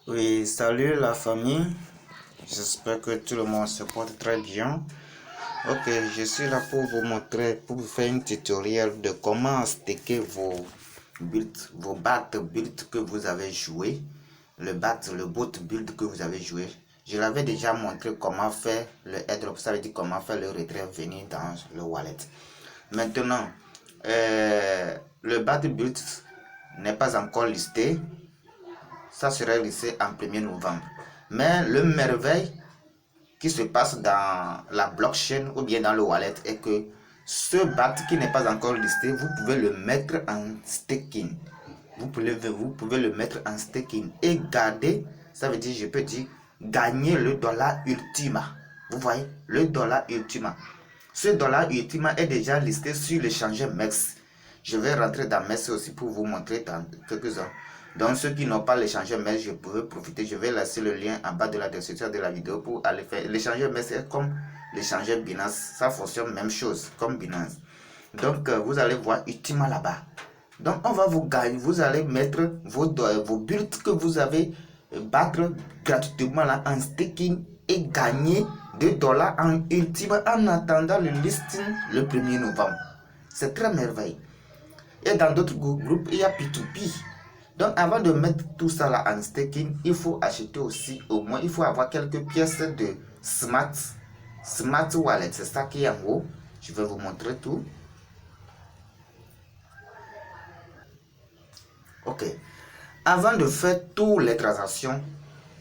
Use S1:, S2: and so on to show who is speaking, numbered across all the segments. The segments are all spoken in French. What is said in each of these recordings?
S1: Oui, salut la famille. J'espère que tout le monde se porte très bien. Ok, je suis là pour vous montrer, pour vous faire un tutoriel de comment stacker vos builds, vos bat builds que vous avez joué. Le bot build que vous avez joué. Je l'avais déjà montré comment faire le airdrop, ça veut dire comment faire le retrait venir dans le wallet. Maintenant, le bat build n'est pas encore listé. Ça sera listé en 1er novembre. Mais le merveille qui se passe dans la blockchain ou bien dans le wallet est que ce BAT qui n'est pas encore listé, vous pouvez le mettre en staking. Vous pouvez le mettre en staking et garder, ça veut dire, je peux dire, gagner le dollar ultima. Vous voyez, le dollar ultima. Ce dollar ultima est déjà listé sur l'échangeur MEX. Je vais rentrer dans MEX aussi pour vous montrer dans quelques-uns. Donc ceux qui n'ont pas l'échangeur MEX, je pourrais profiter. Je vais laisser le lien en bas de la description de la vidéo pour aller faire. L'échangeur MEX est comme l'échangeur Binance. Ça fonctionne même chose comme Binance. Donc vous allez voir Ultima là-bas. Donc on va vous gagner. Vous allez mettre vos builds que vous avez battre gratuitement là en staking et gagner 2 dollars en Ultima en attendant le listing le 1er novembre. C'est très merveilleux. Et dans d'autres groupes, il y a P2P. Donc avant de mettre tout ça là en staking, il faut acheter aussi, au moins il faut avoir quelques pièces de Smart Wallet. C'est ça qui est en haut. Je vais vous montrer tout. Ok. Avant de faire toutes les transactions,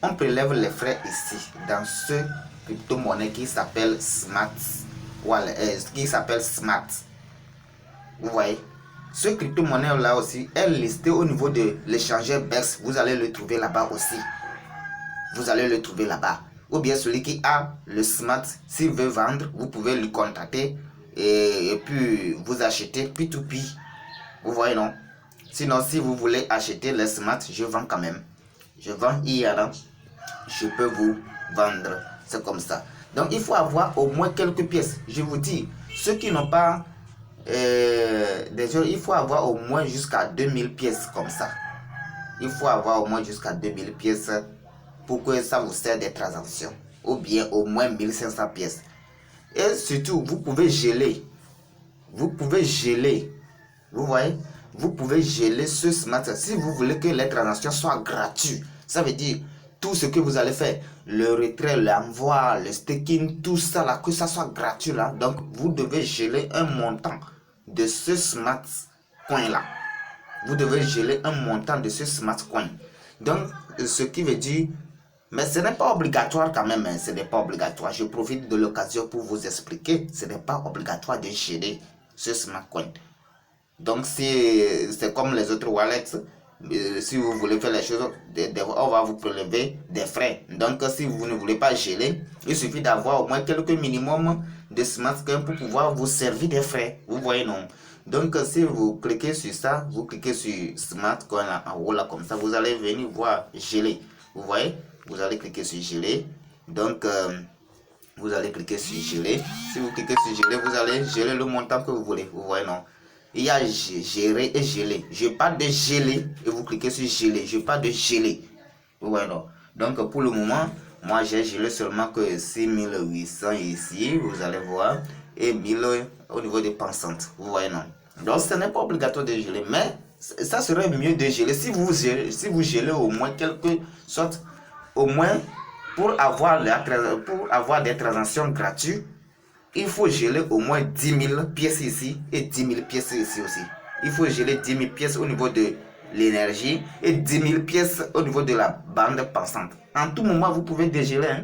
S1: on prélève les frais ici, dans ce crypto-monnaie qui s'appelle Smart Wallet, qui s'appelle Smart. Vous voyez, ce crypto-monnaie là aussi est listé au niveau de l'échangeur BEX. Vous allez le trouver là-bas aussi. Vous allez le trouver là-bas. Ou bien celui qui a le Smart, s'il veut vendre, vous pouvez lui contacter et puis vous achetez P2P. Vous voyez, non? Sinon, si vous voulez acheter les Smart, je vends quand même. Je vends hier, je peux vous vendre. C'est comme ça. Donc, il faut avoir au moins quelques pièces. Je vous dis, ceux qui n'ont pas il faut avoir au moins jusqu'à 2000 pièces comme ça. Il faut avoir au moins jusqu'à 2000 pièces pour que ça vous sert des transactions. Ou bien au moins 1500 pièces. Et surtout, vous pouvez geler. Vous pouvez geler. Vous voyez? Vous pouvez geler ce smart si vous voulez que les transactions soient gratuites. Ça veut dire tout ce que vous allez faire, le retrait, l'envoi, le staking, tout ça là, que ça soit gratuit là. Donc vous devez geler un montant de ce smart coin là. Vous devez geler un montant de ce smart coin. Donc ce qui veut dire, mais ce n'est pas obligatoire quand même, hein, ce n'est pas obligatoire. Je profite de l'occasion pour vous expliquer, ce n'est pas obligatoire de geler ce smart coin. Donc si c'est comme les autres wallets, si vous voulez faire les choses, on va vous prélever des frais. Donc si vous ne voulez pas geler, il suffit d'avoir au moins quelques minimums de smart coin pour pouvoir vous servir des frais. Vous voyez, non? Donc si vous cliquez sur ça, vous cliquez sur smart coin là, en haut là, comme ça, vous allez venir voir geler. Vous voyez, vous allez cliquer sur geler. Donc vous allez cliquer sur geler. Si vous cliquez sur geler, vous allez geler le montant que vous voulez. Vous voyez, non? Il y a gérer et geler. Je parle de geler et vous cliquez sur geler. Je parle de geler. Vous voyez, non? Donc pour le moment, moi j'ai gelé seulement que 6800 ici, vous allez voir, et 1000 au niveau des pensantes. Vous voyez, non? Donc ce n'est pas obligatoire de geler, mais ça serait mieux de geler si vous gelez au moins quelque sorte, au moins pour avoir des transactions gratuites. Il faut geler au moins 10 000 pièces ici et 10 000 pièces ici aussi. Il faut geler 10 000 pièces au niveau de l'énergie et 10 000 pièces au niveau de la bande pensante. En tout moment, vous pouvez dégeler. Hein?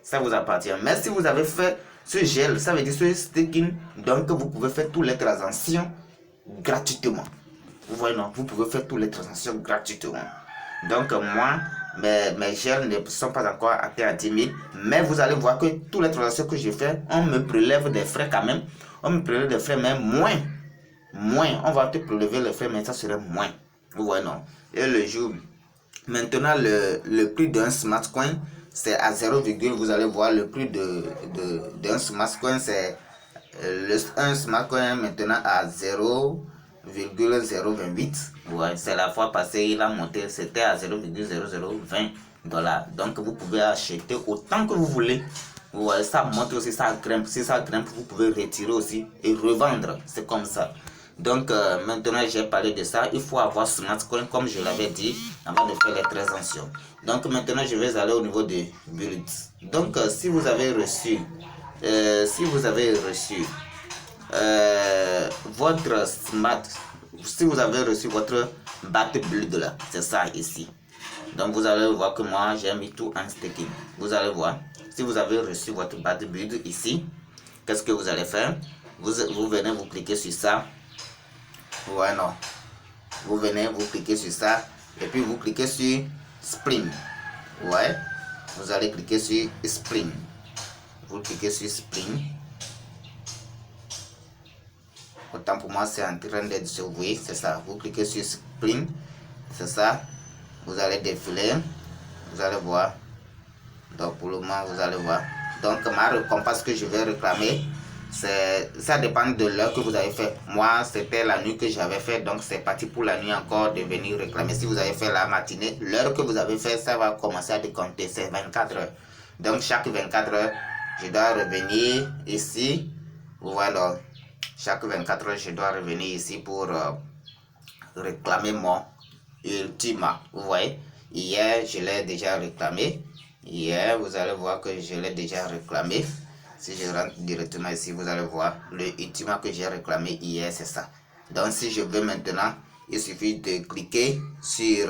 S1: Ça vous appartient. Mais si vous avez fait ce gel, ça veut dire ce staking, donc vous pouvez faire toutes les transactions gratuitement. Vous voyez, non? Vous pouvez faire toutes les transactions gratuitement. Donc moi, mes gels ne sont pas encore atteints à 10 000. Mais vous allez voir que toutes les transactions que je fais, on me prélève des frais quand même. On me prélève des frais, mais moins. On va te prélever les frais, mais ça serait moins. Vous voyez, non? Et le jour, maintenant, le prix d'un smart coin, c'est à 0, vous allez voir le prix d'un smart coin, c'est un smart coin maintenant à 0. 0,028. Ouais, c'est la fois passée, il a monté, c'était à 0,0020 $. Donc vous pouvez acheter autant que vous voulez. Ouais, ça monte aussi, ça grimpe. Si ça grimpe, vous pouvez retirer aussi et revendre. C'est comme ça. Donc maintenant j'ai parlé de ça. Il faut avoir Smartcoin comme je l'avais dit avant de faire les transactions. Donc maintenant je vais aller au niveau des builds. Donc si vous avez reçu votre smart, si vous avez reçu votre bat build là, c'est ça ici. Donc vous allez voir que moi j'ai mis tout en staking. Vous allez voir, si vous avez reçu votre bat build ici, qu'est-ce que vous allez faire? Vous venez, vous cliquez sur ça. Ouais, non. Vous venez, vous cliquez sur ça. Et puis vous cliquez sur Spring. Ouais. Vous allez cliquer sur Spring. Vous cliquez sur Spring. Autant pour moi, c'est en train d'être sauvé. C'est ça. Vous cliquez sur Spring. C'est ça. Vous allez défiler. Vous allez voir. Donc pour le moment, vous allez voir. Donc ma récompense que je vais réclamer, ça dépend de l'heure que vous avez fait. Moi, c'était la nuit que j'avais fait. Donc c'est parti pour la nuit encore de venir réclamer. Si vous avez fait la matinée, l'heure que vous avez fait, ça va commencer à décompter. C'est 24 heures. Donc chaque 24 heures, je dois revenir ici. Voilà. Chaque 24 heures, je dois revenir ici pour réclamer mon Ultima. Vous voyez, hier, je l'ai déjà réclamé. Hier, vous allez voir que je l'ai déjà réclamé. Si je rentre directement ici, vous allez voir le Ultima que j'ai réclamé hier, c'est ça. Donc, si je veux maintenant, il suffit de cliquer sur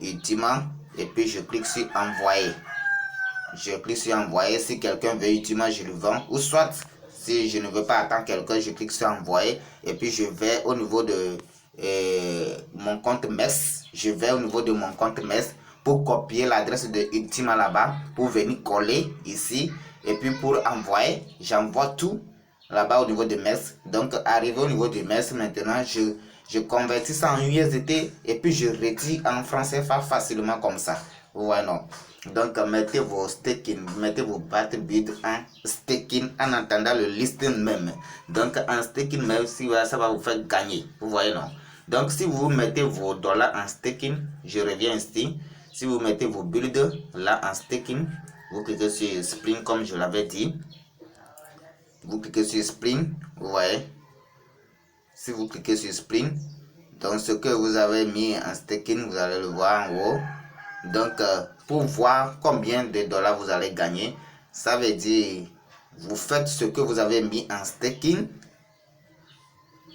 S1: Ultima et puis je clique sur Envoyer. Je clique sur Envoyer. Si quelqu'un veut Ultima, je le vends. Ou soit, si je ne veux pas attendre quelqu'un, je clique sur Envoyer et puis je vais au niveau de mon compte MES. Je vais au niveau de mon compte MES pour copier l'adresse de Ultima là-bas, pour venir coller ici et puis pour envoyer, j'envoie tout là-bas au niveau de MES. Donc arrivé au niveau de MES, maintenant je convertis ça en USDT et puis je retire en francs CFA facilement comme ça. Ouais, non. Donc mettez vos staking, mettez vos bat bid en staking en attendant le listing même. Donc en staking même, si ça va vous faire gagner. Vous voyez, non. Donc si vous mettez vos dollars en staking, je reviens ici. Si vous mettez vos builds là en staking, vous cliquez sur Spring comme je l'avais dit. Vous cliquez sur Spring, vous voyez. Si vous cliquez sur Spring, donc ce que vous avez mis en staking, vous allez le voir en haut. Donc pour voir combien de dollars vous allez gagner, ça veut dire vous faites ce que vous avez mis en staking.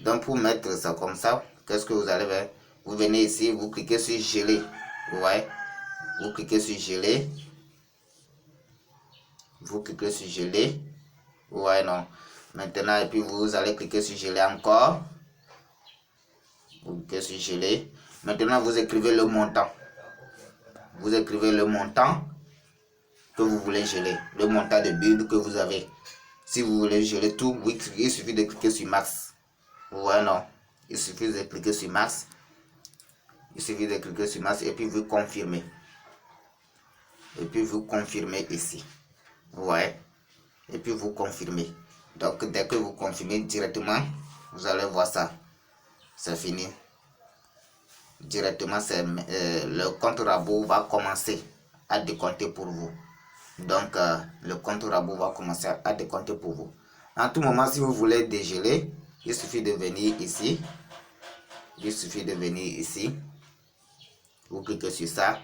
S1: Donc pour mettre ça comme ça, qu'est-ce que vous allez faire? Vous venez ici, vous cliquez sur geler. Vous voyez, vous cliquez sur geler. Vous cliquez sur geler. Ouais, non. Maintenant, et puis vous allez cliquer sur geler encore. Vous cliquez sur geler. Maintenant, vous écrivez le montant. Vous écrivez le montant que vous voulez geler. Le montant de build que vous avez. Si vous voulez geler tout, il suffit de cliquer sur max. Ouais, non. Il suffit de cliquer sur max. Il suffit de cliquer sur max et puis vous confirmez. Et puis vous confirmez ici. Ouais. Et puis vous confirmez. Donc dès que vous confirmez directement, vous allez voir ça. C'est fini. Directement, le compte rabot va commencer à décompter pour vous. Donc le compte rabot va commencer à décompter pour vous. En tout moment, si vous voulez dégeler, il suffit de venir ici. Il suffit de venir ici. Vous cliquez sur ça.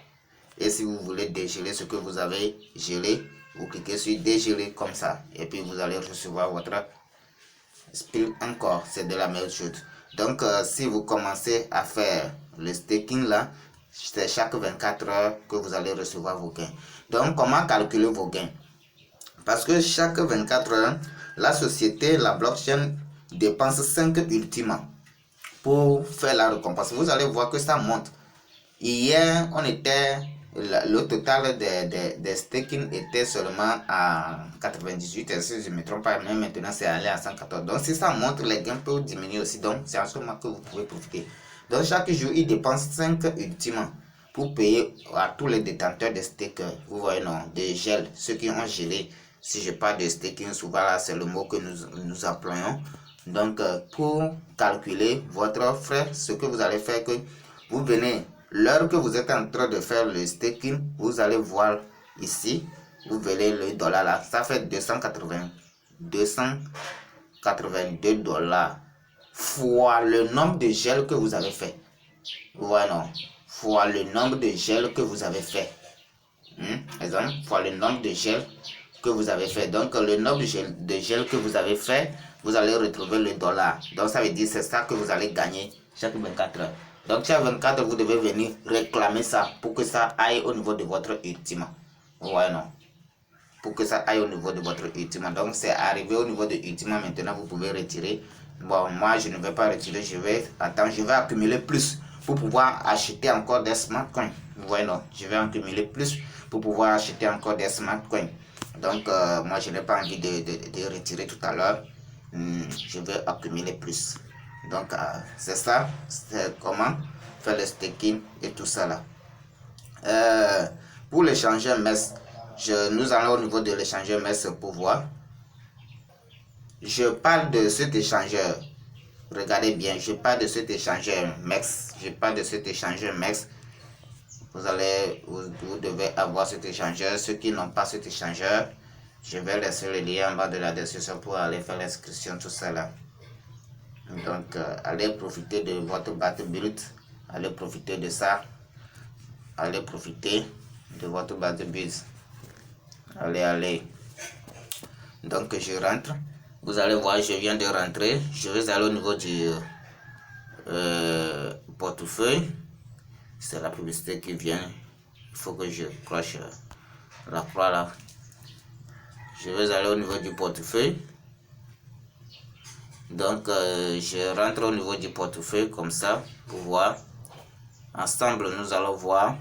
S1: Et si vous voulez dégeler ce que vous avez gelé, vous cliquez sur dégeler comme ça. Et puis vous allez recevoir votre spill encore. C'est de la même chose. Donc si vous commencez à faire le staking là, c'est chaque 24 heures que vous allez recevoir vos gains. Donc comment calculer vos gains? Parce que chaque 24 heures, la société, la blockchain dépense 5 Ultima pour faire la récompense. Vous allez voir que ça monte. Hier, le total des staking était seulement à 98, si je ne me trompe pas, mais maintenant c'est allé à 114. Donc si ça monte, les gains peuvent diminuer aussi. Donc c'est en ce moment que vous pouvez profiter. Donc chaque jour, il dépense 5 Ultima pour payer à tous les détenteurs de stake. Vous voyez, non, de gel, ceux qui ont gelé. Si je parle de staking, souvent là, c'est le mot que nous employons. Donc, pour calculer votre frais, ce que vous allez faire, que vous venez, l'heure que vous êtes en train de faire le staking, vous allez voir ici, vous verrez le dollar là, ça fait 282 dollars fois le nombre de gels que vous avez fait. Voilà, fois le nombre de gels que vous avez fait. Exemple, fois le nombre de gels que vous avez fait. Donc, le nombre de gels que vous avez fait, vous allez retrouver le dollar. Donc, ça veut dire c'est ça que vous allez gagner chaque 24 heures. Donc, chaque 24 heures, vous devez venir réclamer ça pour que ça aille au niveau de votre ultima. Ouais, non. Pour que ça aille au niveau de votre ultima. Donc, c'est arrivé au niveau de ultima. Maintenant, vous pouvez retirer. Bon, moi, je ne vais pas retirer. Je vais accumuler plus pour pouvoir acheter encore des smart coins. Ouais, non. Je vais accumuler plus pour pouvoir acheter encore des smart coins. Donc, moi, je n'ai pas envie de retirer tout à l'heure. Je vais accumuler plus. Donc, c'est ça. C'est comment faire le staking et tout ça là. Pour l'échangeur MES, nous allons au niveau de l'échangeur MES pour voir. Je parle de cet échangeur. Regardez bien, je parle de cet échangeur MEX. Je parle de cet échangeur MEX. Vous devez avoir cet échangeur. Ceux qui n'ont pas cet échangeur, je vais laisser le lien en bas de la description pour aller faire l'inscription, tout ça là. Donc, allez profiter de votre base build. Allez profiter de ça. Allez profiter de votre base de build. Allez. Donc, je rentre. Vous allez voir, je viens de rentrer. Je vais aller au niveau du portefeuille. C'est la publicité qui vient. Il faut que je cloche la croix là. Je vais aller au niveau du portefeuille. Donc, je rentre au niveau du portefeuille comme ça pour voir. Ensemble, nous allons voir.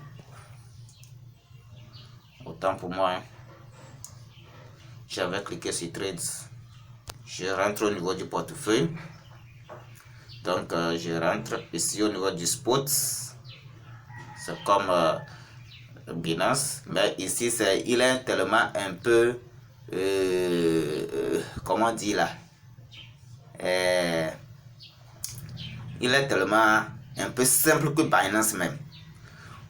S1: Autant pour moi. J'avais cliqué sur Trades. Je rentre au niveau du portefeuille. Donc, je rentre ici au niveau du spot. C'est comme Binance. Mais ici, il est tellement un peu... comment on dit là? Il est tellement un peu simple que Binance même.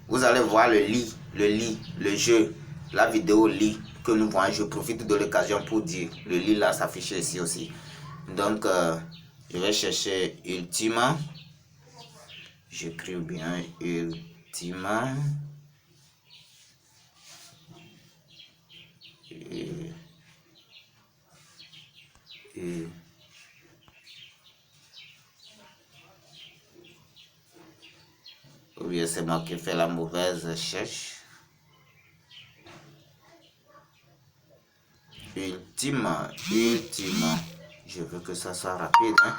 S1: Vous allez voir le jeu, la vidéo lit que nous voyons. Je profite de l'occasion pour dire le lit là s'affiche ici aussi. Donc, je vais chercher Ultima. J'écris bien Ultima. Ou bien c'est moi qui fais la mauvaise recherche. Ultima. Je veux que ça soit rapide. Hein.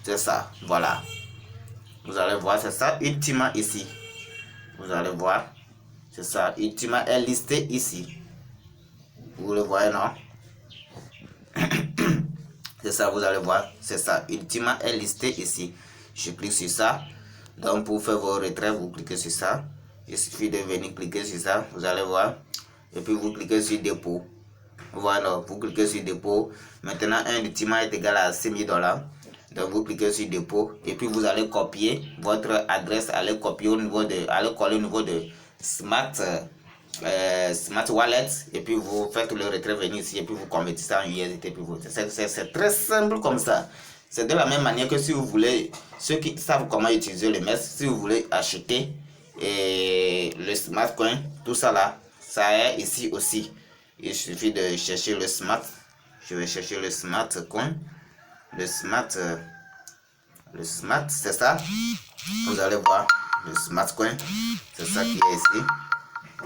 S1: C'est ça, voilà. Vous allez voir, c'est ça, Ultima ici. Vous allez voir, c'est ça, Ultima est listé ici. Vous le voyez, non? C'est ça, vous allez voir, c'est ça, Ultima est listé ici. Je clique sur ça. Donc, pour faire vos retraits, vous cliquez sur ça. Il suffit de venir cliquer sur ça, vous allez voir. Et puis, vous cliquez sur dépôt. Voilà, vous cliquez sur dépôt. Maintenant, un Ultima est égal à 6 000 $. Donc, vous cliquez sur dépôt. Et puis, vous allez copier votre adresse. Allez copier au niveau de... Allez coller au niveau de Smart Wallet. Et puis, vous faites le retrait venir ici. Et puis, vous convertissez ça en USDT. C'est très simple comme ça. C'est de la même manière que si vous voulez... Ceux qui savent comment utiliser le MES, si vous voulez acheter le Smart Coin, tout ça là, ça est ici aussi. Il suffit de chercher le Smart. Je vais chercher le Smart Coin. Le Smart, c'est ça. Vous allez voir le Smart Coin. C'est ça qui est ici.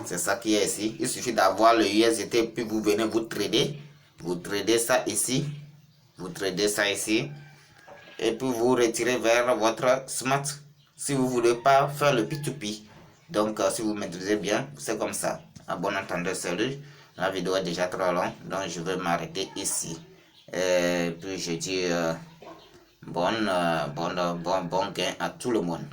S1: C'est ça qui est ici. Il suffit d'avoir le USDT, puis vous venez vous trader. Vous tradez ça ici. Vous tradez ça ici. Et puis vous retirez vers votre Smart. Si vous ne voulez pas faire le P2P. Donc, si vous maîtrisez bien, c'est comme ça. À bon entendeur, salut. La vidéo est déjà trop longue, donc je vais m'arrêter ici. Et puis je dis bon gain à tout le monde.